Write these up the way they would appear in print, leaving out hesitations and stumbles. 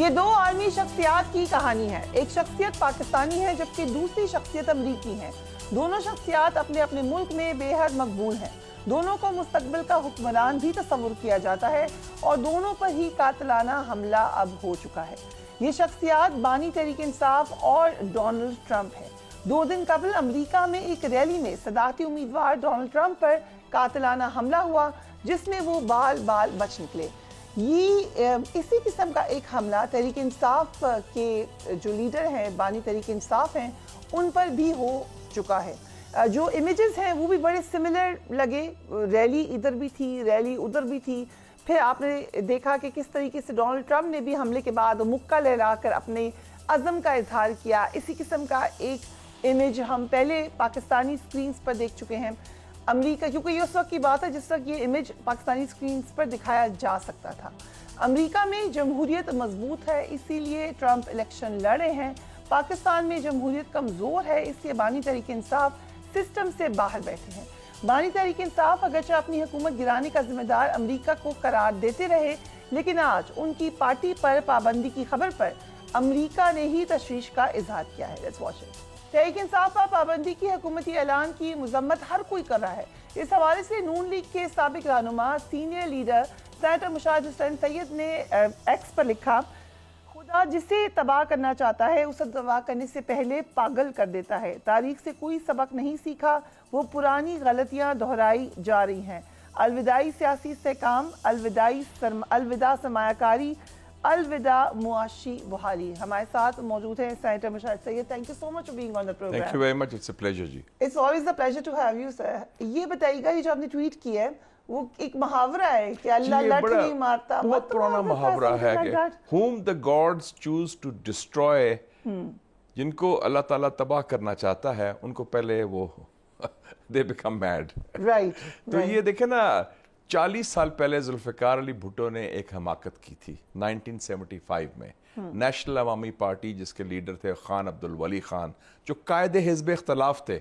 یہ دو عالمی شخصیات کی کہانی ہے. ایک شخصیت پاکستانی ہے جبکہ دوسری شخصیت امریکی ہے. دونوں شخصیات اپنے اپنے ملک میں بے حد مقبول ہیں. دونوں کو مستقبل کا حکمران بھی تصور کیا جاتا ہے اور دونوں پر ہی قاتلانہ حملہ اب ہو چکا ہے. یہ شخصیات بانی تحریک انصاف اور ڈونلڈ ٹرمپ ہے. 2 دن قبل امریکہ میں ایک ریلی میں صدارتی امیدوار ڈونلڈ ٹرمپ پر قاتلانہ حملہ ہوا جس میں وہ بال بچ نکلے. یہ اسی قسم کا ایک حملہ تحریک انصاف کے جو لیڈر ہیں بانی تحریک انصاف ہیں ان پر بھی ہو چکا ہے. جو امیجز ہیں وہ بھی بڑے سملر لگے. ریلی ادھر بھی تھی, ریلی ادھر بھی تھی. پھر آپ نے دیکھا کہ کس طریقے سے ڈونلڈ ٹرمپ نے بھی حملے کے بعد مکہ لہرا کر اپنے عزم کا اظہار کیا. اسی قسم کا ایک امیج ہم پہلے پاکستانی سکرینز پر دیکھ چکے ہیں. امریکہ, کیونکہ یہ اس وقت کی بات ہے جس وقت یہ امیج پاکستانی سکرینز پر دکھایا جا سکتا تھا. امریکہ میں جمہوریت مضبوط ہے اسی لیے ٹرمپ الیکشن لڑ رہے ہیں. پاکستان میں جمہوریت کمزور ہے اس لیے بانی تحریک انصاف سسٹم سے باہر بیٹھے ہیں. بانی تحریک انصاف اگرچہ اپنی حکومت گرانے کا ذمہ دار امریکہ کو قرار دیتے رہے لیکن آج ان کی پارٹی پر پابندی کی خبر پر امریکہ نے ہی تشویش کا اظہار کیا ہے. Let's watch it. Tehreek Insaf پر پابندی کی حکومتی اعلان کی مذمت ہر کوئی کر رہا ہے. اس حوالے سے نون لیگ کے سابق رہنما سینئر لیڈر سینیٹر مشاہد حسین سید نے ایکس پر لکھا, خدا جسے تباہ کرنا چاہتا ہے اسے تباہ کرنے سے پہلے پاگل کر دیتا ہے. تاریخ سے کوئی سبق نہیں سیکھا, وہ پرانی غلطیاں دہرائی جا رہی ہیں. الوداعی سیاسی استحکام, الوداع سرمایہ کاری, الوداع معاشی بحالی. ہمارے ساتھ موجود ہیں senator Mushahid Syed. Thank you so much for being on the programme. Thank you very much, it's a pleasure جی. It's always a pleasure to have you sir. یہ بتائیے گا یہ جو آپ نے ٹویٹ کیا ہے وہ ایک محاورہ ہے کہ اللہ لٹ نہیں مارتا. بہت پرانا محاورہ ہے کہ whom the gods choose to destroy, جن کو اللہ تعالیٰ تباہ کرنا چاہتا ہے ان کو پہلے وہ they become mad. رائٹ. تو یہ دیکھیں نا 40 سال پہلے ذوالفقار علی بھٹو نے ایک حماقت کی تھی 1975 میں. نیشنل عوامی پارٹی جس کے لیڈر تھے خان عبدالولی خان, جو قائد حزب اختلاف تھے,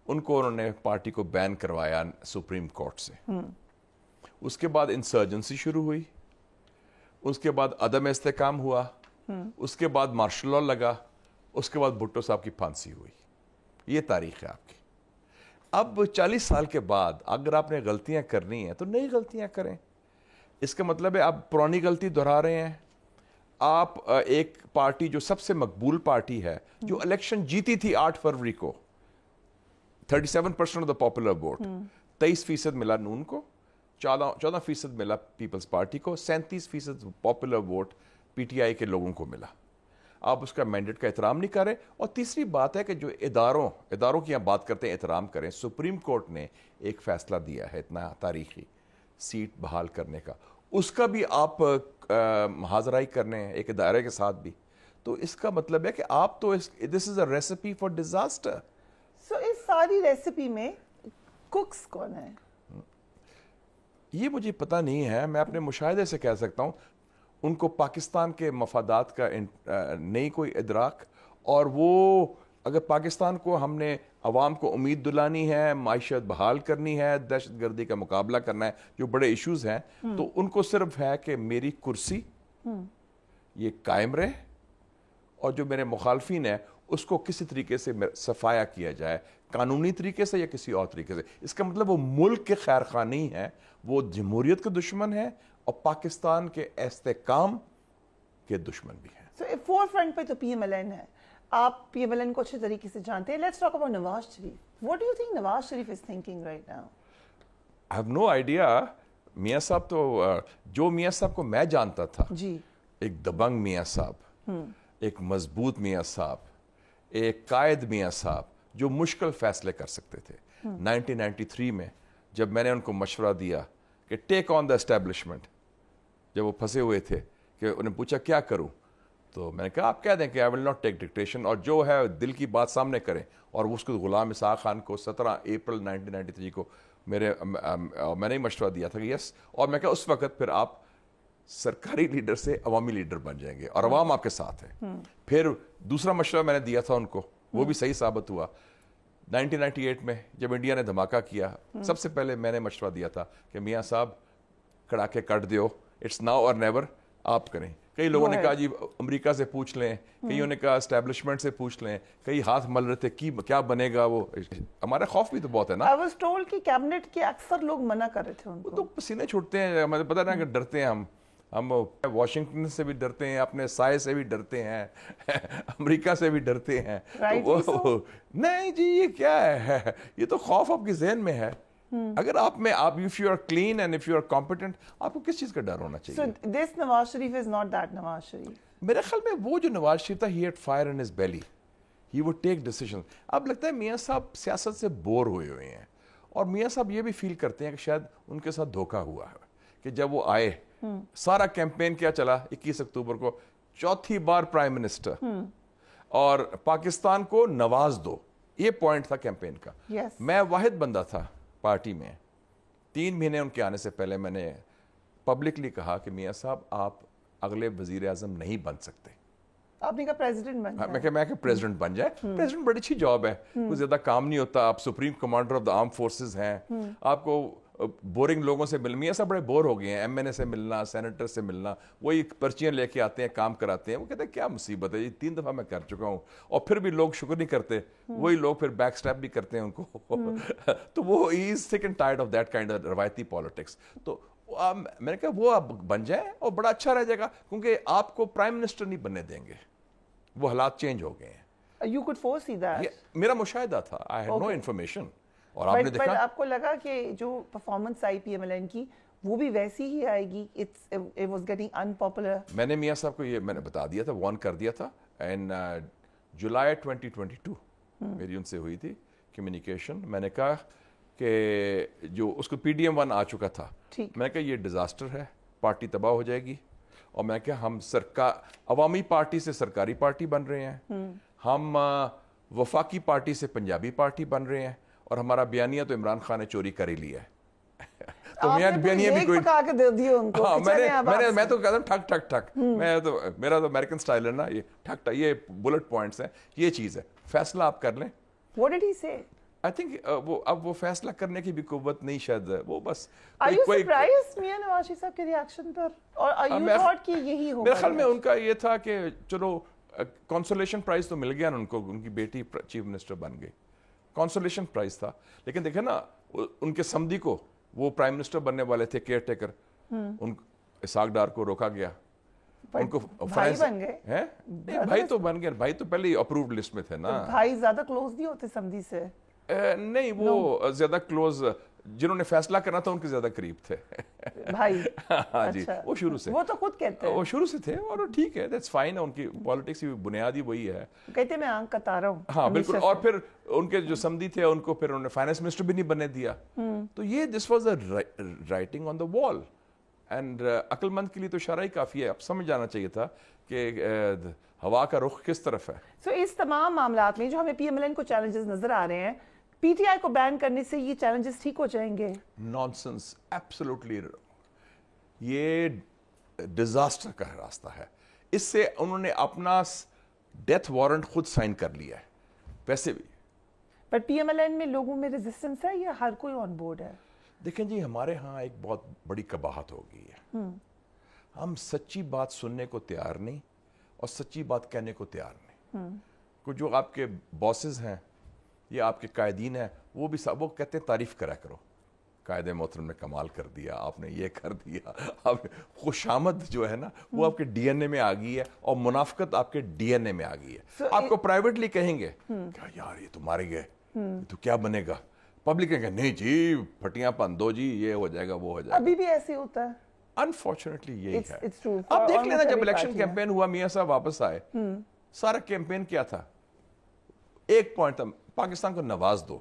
ان کو انہوں نے پارٹی کو بین کروایا سپریم کورٹ سے. اس کے بعد انسرجنسی شروع ہوئی, اس کے بعد عدم استحکام ہوا, اس کے بعد مارشل لا لگا, اس کے بعد بھٹو صاحب کی پھانسی ہوئی. یہ تاریخ ہے آپ کی. اب 40 سال کے بعد اگر آپ نے غلطیاں کرنی ہیں تو نئی غلطیاں کریں. اس کا مطلب ہے آپ پرانی غلطی دہرا رہے ہیں. آپ ایک پارٹی جو سب سے مقبول پارٹی ہے, جو الیکشن جیتی تھی 8 فروری کو, 37% آف دا پاپولر ووٹ, 23% ملا نون کو, 14% ملا پیپلز پارٹی کو, 37% popular vote P T I کے لوگوں کو ملا. آپ اس کا مینڈیٹ کا احترام نہیں کر رہے. اور تیسری بات ہے کہ جو اداروں کی ہم بات کرتے ہیں احترام کریں. سپریم کورٹ نے ایک فیصلہ دیا ہے اتنا تاریخی, سیٹ بحال کرنے کا, اس کا بھی آپ محاذرائی کرنے ہیں ایک ادارے کے ساتھ بھی. تو اس کا مطلب ہے کہ آپ تو دس از اے ریسیپی فار ڈیزاسٹر. سو اس ساری ریسیپی میں کوکس کون ہے؟ یہ مجھے پتہ نہیں ہے. میں اپنے مشاہدے سے کہہ سکتا ہوں ان کو پاکستان کے مفادات کا نہیں کوئی ادراک, اور وہ اگر پاکستان کو ہم نے عوام کو امید دلانی ہے, معیشت بحال کرنی ہے, دہشت گردی کا مقابلہ کرنا ہے, جو بڑے ایشوز ہیں, تو ان کو صرف ہے کہ میری کرسی یہ قائم رہے اور جو میرے مخالفین ہیں اس کو کسی طریقے سے صفایا کیا جائے, قانونی طریقے سے یا کسی اور طریقے سے. اس کا مطلب وہ ملک کے خیر خواہ نہیں ہیں, وہ جمہوریت کے دشمن ہیں اور پاکستان کے استحکام کے دشمن بھی ہیں. سو فور فرنٹ پہ تو پی ایم ایل این ہے. آپ پی ایم ایل این کو اچھے طریقے سے جانتے ہیں. Let's talk about Nawaz Sharif. What do you think Nawaz Sharif is thinking right now? I have no idea. میاں صاحب تو جو میاں صاحب کو میں جانتا تھا, جی, ایک دبنگ میاں صاحب, ایک مضبوط میاں صاحب, ایک قائد میاں صاحب جو مشکل فیصلے کر سکتے تھے. 1993 میں جب میں نے ان کو مشورہ دیا کہ ٹیک آن دا اسٹیبلشمنٹ, جب وہ پھنسے ہوئے تھے کہ انہیں پوچھا کیا کروں, تو میں نے کہا آپ کہہ دیں کہ آئی ول ناٹ ٹیک ڈکٹیشن, اور جو ہے دل کی بات سامنے کریں. اور اس کو غلام اسحاق خان کو 17 اپریل 1993 کو میں نے مشورہ دیا تھا کہ یس, اور میں کہا اس وقت پھر آپ سرکاری لیڈر سے عوامی لیڈر بن جائیں گے اور عوام آپ کے ساتھ ہے. پھر دوسرا مشورہ میں نے دیا تھا ان کو, وہ بھی صحیح ثابت ہوا. 1998 میں جب انڈیا نے دھماکہ کیا, سب سے پہلے میں نے مشورہ دیا تھا کہ میاں صاحب کڑا کے کٹ دیو, اٹس ناؤ اور نیور, آپ کریں. کئی لوگوں نے کہا جی امریکہ سے پوچھ لیں, کئیوں نے کہا اسٹیبلشمنٹ سے پوچھ لیں, کئی ہاتھ مل رہے تھے کیا بنے گا. وہ ہمارا خوف بھی تو بہت ہے نا. I was told کہ کیبنٹ کے اکثر لوگ منع کر رہے تھے ان کو. تو پسینے چھوٹتے ہیں, ہمیں پتہ نا کہ ڈرتے ہیں ہم واشنگٹن سے بھی ڈرتے ہیں, اپنے سائے سے بھی ڈرتے ہیں, امریکہ سے بھی ڈرتے ہیں. نہیں جی یہ کیا ہے, یہ تو خوف آپ کے ذہن میں ہے. اگر آپ if you are clean and if you are competent, آپ کو کس چیز کا ڈر ہونا چاہیے. So this Nawaz Sharif is not that Nawaz Sharif. میرے خیال میں وہ جو نواز شریف تھا, he had fire in his belly, he would take decisions. اب لگتا ہے میاں صاحب سیاست سے بور ہوئے ہیں, اور میاں صاحب یہ بھی فیل کرتے ہیں کہ شاید ان کے ساتھ دھوکہ ہوا ہے, کہ جب وہ آئے سارا کیمپین کیا چلا 21 اکتوبر کو, چوتھی بار پرائم منسٹر, اور پاکستان کو نواز دو, یہ پوائنٹ تھا کیمپین کا. میں واحد بندہ تھا پارٹی میں, 3 مہینے ان کے آنے سے پہلے میں نے پبلکلی کہا کہ میاں صاحب آپ اگلے وزیر اعظم نہیں بن سکتے. آپ نے کہا پریزیڈنٹ بن جائے. میں کہ پریزیڈنٹ بن جائے. پریزیڈنٹ بڑی اچھی جاب ہے, کوئی زیادہ کام نہیں ہوتا, آپ supreme commander of the arm forces ہیں, آپ کو بورنگ لوگوں سے مل, میاں صاحب بڑے بور ہو گئے ہیں ایم این اے سے ملنا, سینیٹر سے ملنا, وہی پرچیاں لے کے آتے ہیں, کام کراتے ہیں. وہ کہتے ہیں کیا مصیبت ہے, یہ 3 دفعہ میں کر چکا ہوں, اور پھر بھی لوگ شکر نہیں کرتے, وہی لوگ پھر بیک سٹیپ بھی کرتے ہیں ان کو. تو وہ ہی از سک and tired of that kind of روایتی پالیٹکس. تو میں نے کہا وہ آپ بن جائیں اور بڑا اچھا رہ جائے گا, کیونکہ آپ کو پرائم منسٹر نہیں بننے دیں گے, وہ حالات چینج ہو گئے ہیں. You could foresee that. میرا مشاہدہ تھا, I had no information. اور آپ نے دیکھا, آپ کو لگا کہ جو پرفارمنس آئی پی ایم ایل این کی وہ بھی ویسی ہی آئے گی, it was getting unpopular. میں نے میاں صاحب کو یہ میں نے بتا دیا تھا, وارن کر دیا تھا. اینڈ جولائی 2022 میری ان سے ہوئی تھی کمیونیکیشن. میں نے کہا کہ جو اس کو PDM-1 آ چکا تھا, میں نے کہا یہ ڈیزاسٹر ہے, پارٹی تباہ ہو جائے گی. اور میں نے کہا ہم عوامی پارٹی سے سرکاری پارٹی بن رہے ہیں, ہم وفاقی پارٹی سے پنجابی پارٹی بن رہے ہیں, اور ہمارا بیانیہ تو عمران خان نے چوری کر ہی لیا ہے. تو بیانیہ بھی کوئی پکا کے دے دیا ان کو. میں تو کہتا ہوں ٹھک ٹھک ٹھک, میرا تو امریکن سٹائل ہے نا, یہ ٹھک ٹھک, یہ بلٹ پوائنٹس ہیں, یہ چیز ہے, فیصلہ آپ کر لیں. What did he say? I think اب وہ فیصلہ کرنے کی بھی قوت نہیں شاید, وہ بس. Are you surprised Mian Nawaz Sharif صاحب کے ریاکشن پر, اور you thought کہ یہی ہوگا؟ میرے خیال میں ان کا یہ تھا کہ چلو کنسولیشن پرائز تو مل گیا نا ان کو, ان کی بیٹی چیف منسٹر بن گئی, کنسولیشن پرائز تھا. لیکن دیکھیں نا ان کے سمدھی کو, وہ پرائم منسٹر بننے والے تھے کیئر ٹیکر, ان اسحاق ڈار کو روکا گیا, ان کو بھائی بن گئے ہیں. بھائی تو بن گئے, بھائی تو پہلے ہی اپرووڈ لسٹ میں تھے نا. بھائی زیادہ کلوز نہیں ہوتے سمدھی سے؟ نہیں, وہ زیادہ کلوز, جنہوں نے فیصلہ کرنا تھا ان کے زیادہ قریب تھے بھائی. ہاں جی, وہ شروع سے, وہ تو خود کہتے ہیں وہ شروع سے تھے, اور ٹھیک ہے, دیٹس فائن. ان کی پالیٹکس کی بنیاد ہی وہی ہے, کہتے میں آنکھ کتا رہا ہوں. ہاں بالکل. اور پھر ان کے جو سمدھی تھے ان کو پھر انہوں نے فائنانس منسٹر بھی نہیں بننے دیا. تو یہ this was a writing on دا وال, اینڈ عقل مند کے لیے تو اشارہ ہی کافی ہے. اب سمجھ جانا چاہیے تھا کہ ہوا کا رخ کس طرف ہے. سو اس تمام معاملات میں جو ہمیں پی ایم ایل این کو چیلنجز نظر آ رہے ہیں, پی ٹی آئی کو بین کرنے سے یہ چیلنجز ٹھیک ہو جائیں گے؟ Nonsense, absolutely. یہ ڈیزاسٹر کا راستہ ہے. اس سے انہوں نے اپنا ڈیتھ وارنٹ خود سائن کر لیا ہے ویسے بھی. پر پی ایم ایل این میں لوگوں میں ریزسٹنس ہے یا ہر کوئی آن بورڈ ہے؟ دیکھیں جی, ہمارے ہاں ایک بہت بڑی قباحت ہو گئی ہے, ہم سچی بات سننے کو تیار نہیں اور سچی بات کہنے کو تیار نہیں. کو جو آپ کے باسز ہیں یا آپ کے قائدین ہیں, وہ بھی وہ کہتے ہیں تعریف کرا کرو, قائد محترم نے کمال کر دیا, آپ نے یہ کر دیا. اب خوشامد جو ہے نا وہ آپ کے ڈی این اے میں آ گئی ہے, اور منافقت آپ کے ڈی این اے میں آ گئی ہے. آپ کو پرائیویٹلی کہیں گے کیا یار یہ تو مارے گئے, تو کیا بنے گا. پبلک کہیں گے نہیں جی پھٹیاں پن دو جی, یہ ہو جائے گا وہ ہو جائے گا. ابھی بھی ایسے ہوتا ہے انفارچونیٹلی, یہی ہے. اب دیکھ لینا جب الیکشن کیمپین ہوا, میاں صاحب واپس آئے, سارا کیمپین کیا تھا, ایک پوائنٹ تھا, پاکستان کو نواز دو.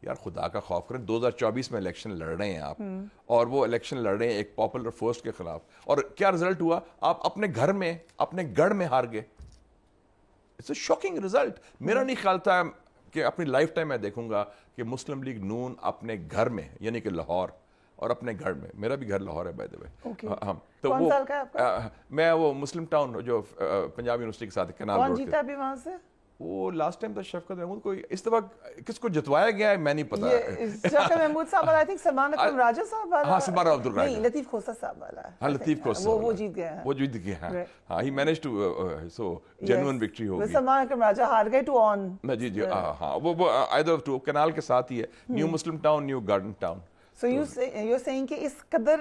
یار خدا کا خوف کریں, 2024 میں الیکشن لڑ رہے ہیں آپ, اور وہ الیکشن لڑ رہے ہیں ایک پاپولر فورس کے خلاف, اور کیا رزلٹ ہوا, آپ اپنے گھر میں اپنے گڑھ میں ہار گئے. It's a shocking result. میرا نہیں خیال تھا کہ اپنی لائف ٹائم میں دیکھوں گا کہ مسلم لیگ نون اپنے گھر میں, یعنی کہ لاہور, اور اپنے گھر میں, میرا بھی گھر لاہور ہے بائی دا وے, تو وہ میں وہ مسلم ٹاؤن جو پنجاب یونیورسٹی کے ساتھ کنال روڈ, کون جیتا بھی وہاں سے, وہ لاسٹ ٹائم تھا شفقت محمود کو. اس دفعہ کس کو جتوایا گیا ہے میں نہیں پتا. شفقت محمود صاحب والا, I think سلمان اکرم راجہ صاحب والا. ہاں سلمان اکرم راجہ, نہیں لطیف کھوسہ صاحب والا. ہاں لطیف کھوسہ وہ جیت گئے ہیں. وہ جیت گئے ہیں. ہاں ہی manage to so genuine victory ہوگی. سلمان اکرم راجہ ہار گئے ٹو آن. جی جی ہاں وہ ایدر ٹو کینال کے ساتھ ہی ہے. New Muslim town, new garden town. So you're saying کہ اس قدر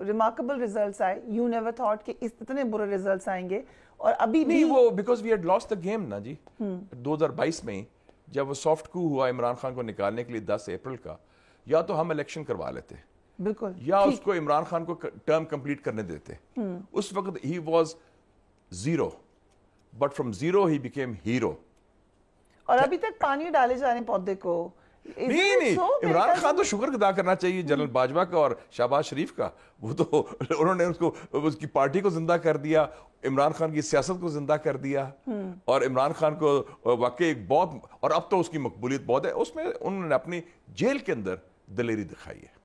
remarkable results آئے, you never thought کہ اس اتنے برے results آئیں گے, اور ابھی بھی نہیں وہ because we had lost the game نا جی. 2022 میں جب وہ سافٹ کو ہوا عمران خان کو نکالنے کے لیے 10 اپریل کا, یا تو ہم الیکشن کروا لیتے بالکل, یا اس کو عمران خان کو ٹرم کمپلیٹ کرنے دیتے. اس وقت he was zero, but from zero he became hero. اور ابھی تک پانی ڈالے جا رہے ہیں پودے کو. نہیں عمران خان تو شکر ادا کرنا چاہیے جنرل باجوہ کا اور شہباز شریف کا. وہ تو انہوں نے اس کی پارٹی کو زندہ کر دیا, عمران خان کی سیاست کو زندہ کر دیا, اور عمران خان کو واقعی ایک بہت, اور اب تو اس کی مقبولیت بہت ہے. اس میں انہوں نے اپنی جیل کے اندر دلیری دکھائی ہے.